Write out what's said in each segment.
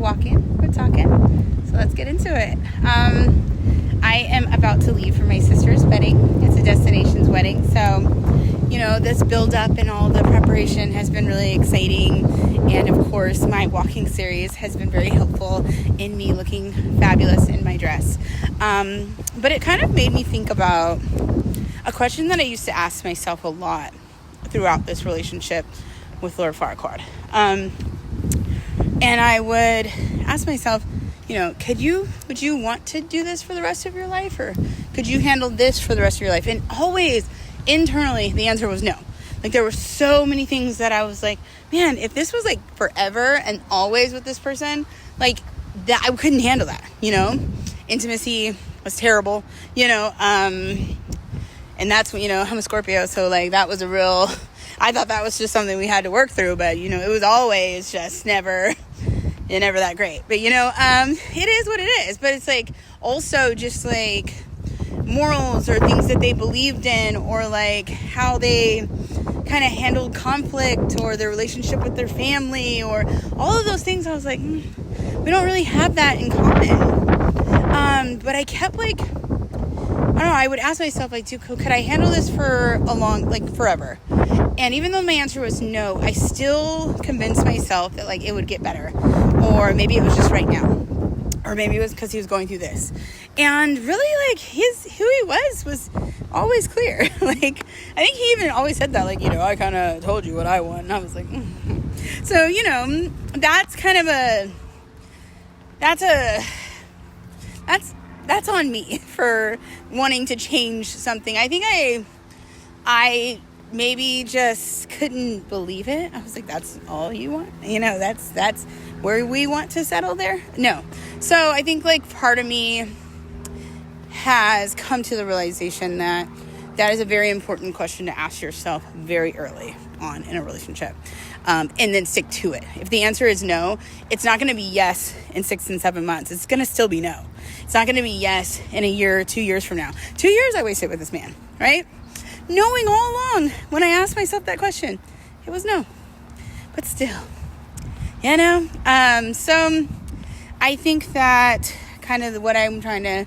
walking, we're talking. So let's get into it. I am about to leave for my sister's wedding. It's a destinations wedding. So, this build up and all the preparation has been really exciting. And of course, my walking series has been very helpful in me looking fabulous in my dress. But it kind of made me think about a question that I used to ask myself a lot throughout this relationship with Lord Farquaad. And I would ask myself, would you want to do this for the rest of your life? Or could you handle this for the rest of your life? And always internally, the answer was no. Like, there were so many things that I was like, man, if this was like forever and always with this person, like that, I couldn't handle that, Intimacy was terrible, and that's when, I'm a Scorpio. So like, that was I thought that was just something we had to work through, but it was always just never that great. But it is what it is. But it's like also just like morals or things that they believed in, or like how they kind of handled conflict, or their relationship with their family, or all of those things. I was like, we don't really have that in common. But I kept like, I don't know, I would ask myself, like, could I handle this for forever? And even though my answer was no, I still convinced myself that like it would get better, or maybe it was just right now, or maybe it was because he was going through this. And really, like, who he was always clear. Like, I think he even always said that, like, I kind of told you what I want. And I was like, So, that's kind of that's on me for wanting to change something. I think I maybe just couldn't believe it. I was like, that's all you want? That's where we want to settle there? No. So I think like part of me has come to the realization that is a very important question to ask yourself very early on in a relationship, and then stick to it. If the answer is no, it's not going to be yes in 6 and 7 months. It's going to still be no. It's not going to be yes in a year or 2 years from now. 2 years I wasted with this man, right? Knowing all along when I asked myself that question, it was no. But still, so I think that kind of what I'm trying to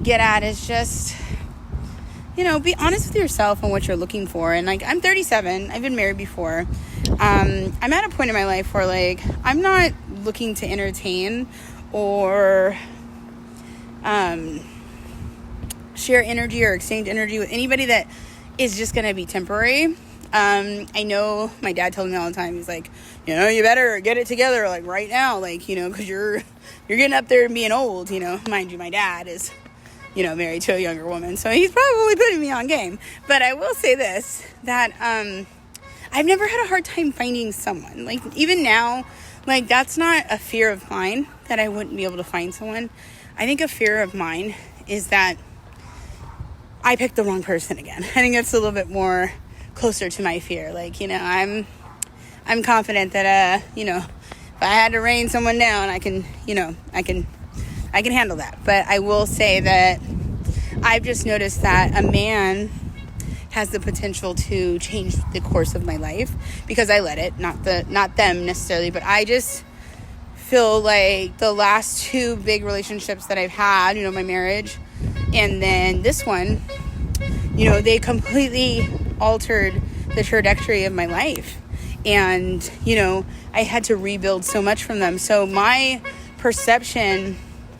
get at is just, be honest with yourself on what you're looking for. And like, I'm 37. I've been married before. I'm at a point in my life where like, I'm not looking to entertain or share energy or exchange energy with anybody that is just going to be temporary. I know my dad told me all the time, he's like, you better get it together, like right now, like, because you're getting up there and being old, mind you, my dad is, married to a younger woman, so he's probably putting me on game. But I will say this, that, I've never had a hard time finding someone, like even now, like that's not a fear of mine that I wouldn't be able to find someone. I think a fear of mine is that I picked the wrong person again. I think that's a little bit more closer to my fear. Like, I'm confident that, if I had to rain someone down, I can handle that. But I will say that I've just noticed that a man has the potential to change the course of my life because I let it, not them necessarily, but I just feel like the last 2 big relationships that I've had, my marriage and then this one, they completely altered the trajectory of my life. And, I had to rebuild so much from them. So my perception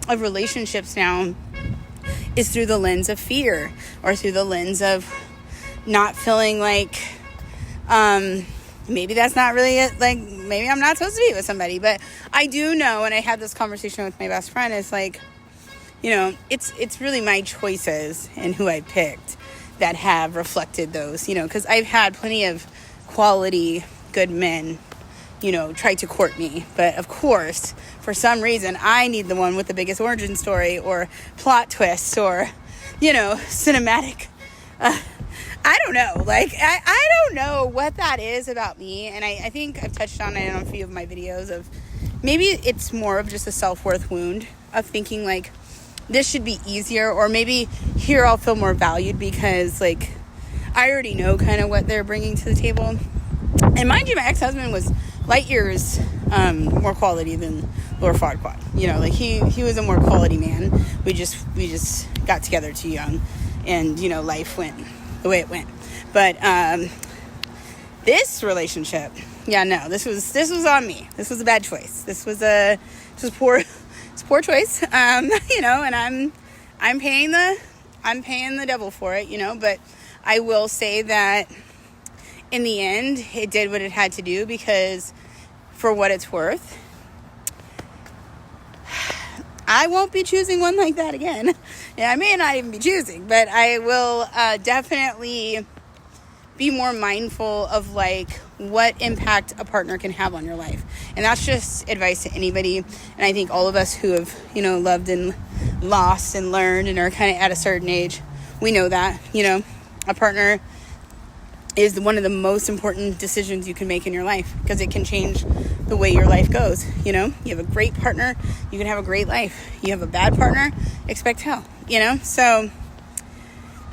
of relationships now is through the lens of fear, or through the lens of not feeling like, maybe that's not really it. Like, maybe I'm not supposed to be with somebody. But I do know, and I had this conversation with my best friend, it's like, it's really my choices and who I picked that have reflected those, because I've had plenty of quality, good men, try to court me. But of course, for some reason, I need the one with the biggest origin story or plot twist or, cinematic. I don't know. Like, I don't know what that is about me. And I think I've touched on it on a few of my videos of maybe it's more of just a self-worth wound of thinking like, this should be easier, or maybe here I'll feel more valued because like I already know kind of what they're bringing to the table. And mind you, my ex-husband was light years more quality than Laura Farquaad. You know, like he was a more quality man. We just got together too young, and you know, life went the way it went. But this relationship, yeah, no, this was on me. This was a bad choice. This was poor. It's a poor choice. You know, and I'm paying the devil for it. You know, but I will say that in the end, it did what it had to do, because for what it's worth, I won't be choosing one like that again. Yeah, I may not even be choosing, but I will definitely be more mindful of like what impact a partner can have on your life. And that's just advice to anybody. And I think all of us who have, you know, loved and lost and learned and are kind of at a certain age, we know that, you know, a partner is one of the most important decisions you can make in your life, because it can change the way your life goes. You know, you have a great partner, you can have a great life. You have a bad partner, expect hell, you know? So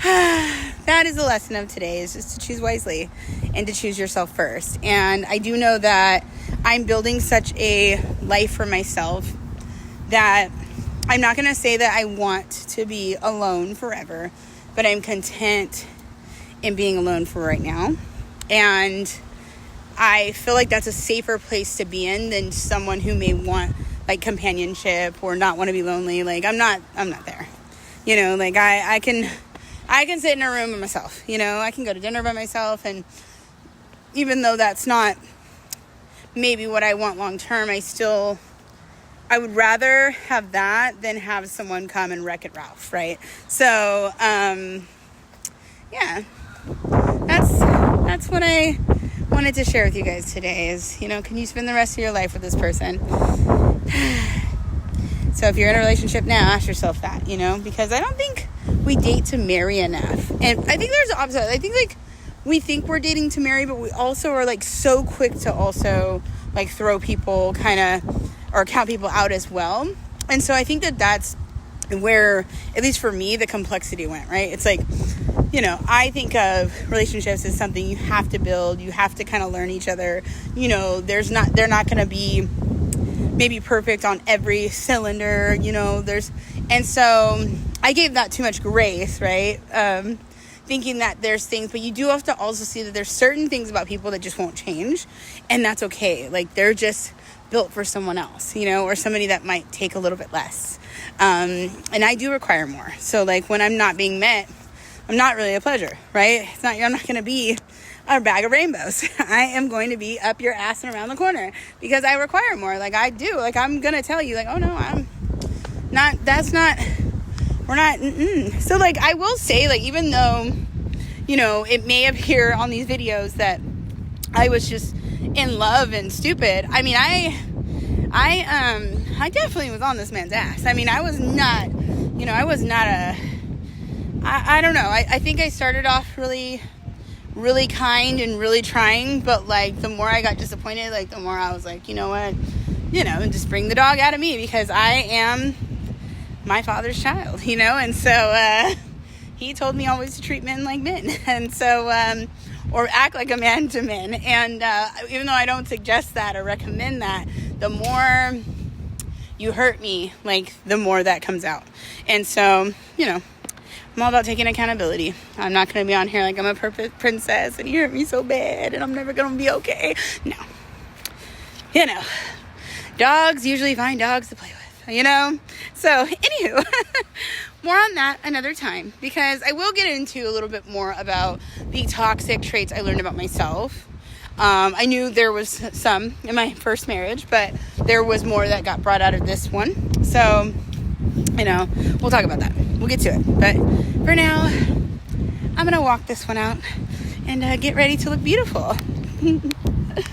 that is the lesson of today, is just to choose wisely and to choose yourself first. And I do know that I'm building such a life for myself that I'm not going to say that I want to be alone forever, but I'm content in being alone for right now. And I feel like that's a safer place to be in than someone who may want like companionship or not want to be lonely. Like I'm not there, you know, like I can sit in a room by myself, you know, I can go to dinner by myself. And even though that's not maybe what I want long term, I would rather have that than have someone come and Wreck-It Ralph, right? So, yeah, that's what I wanted to share with you guys today is, you know, can you spend the rest of your life with this person? So if you're in a relationship now, ask yourself that, you know, because I don't think we date to marry enough. And I think there's the opposite. I think like we think we're dating to marry, but we also are like so quick to also like throw people kind of, or count people out as well. And so I think that that's where, at least for me, the complexity went, right? It's like, you know, I think of relationships as something you have to build. You have to kind of learn each other. You know, they're not going to be maybe perfect on every cylinder, you know, and so I gave that too much grace, right? Thinking that there's things, but you do have to also see that there's certain things about people that just won't change, and that's okay. Like they're just built for someone else, you know, or somebody that might take a little bit less. And I do require more. So like when I'm not being met, I'm not really a pleasure, right? I'm not going to be a bag of rainbows. I am going to be up your ass and around the corner because I require more. Like I do. Like I'm going to tell you like, oh no, we're not. So like, I will say like, even though, you know, it may appear on these videos that I was just in love and stupid. I mean, I definitely was on this man's ass. I mean, I was not I don't know. I think I started off really, really kind and really trying, but like the more I got disappointed, like the more I was like, you know what, you know, and just bring the dog out of me because I am my father's child, you know? And so, he told me always to treat men like men. And so, or act like a man to men. And, even though I don't suggest that or recommend that, the more you hurt me, like the more that comes out. And so, you know, I'm all about taking accountability. I'm not going to be on here like I'm a perfect princess and you hurt me so bad and I'm never going to be okay. No. You know, dogs usually find dogs to play with, you know? So, anywho, more on that another time because I will get into a little bit more about the toxic traits I learned about myself. I knew there was some in my first marriage, but there was more that got brought out of this one. So, you know, we'll talk about that. We'll get to it. But for now, I'm going to walk this one out and get ready to look beautiful.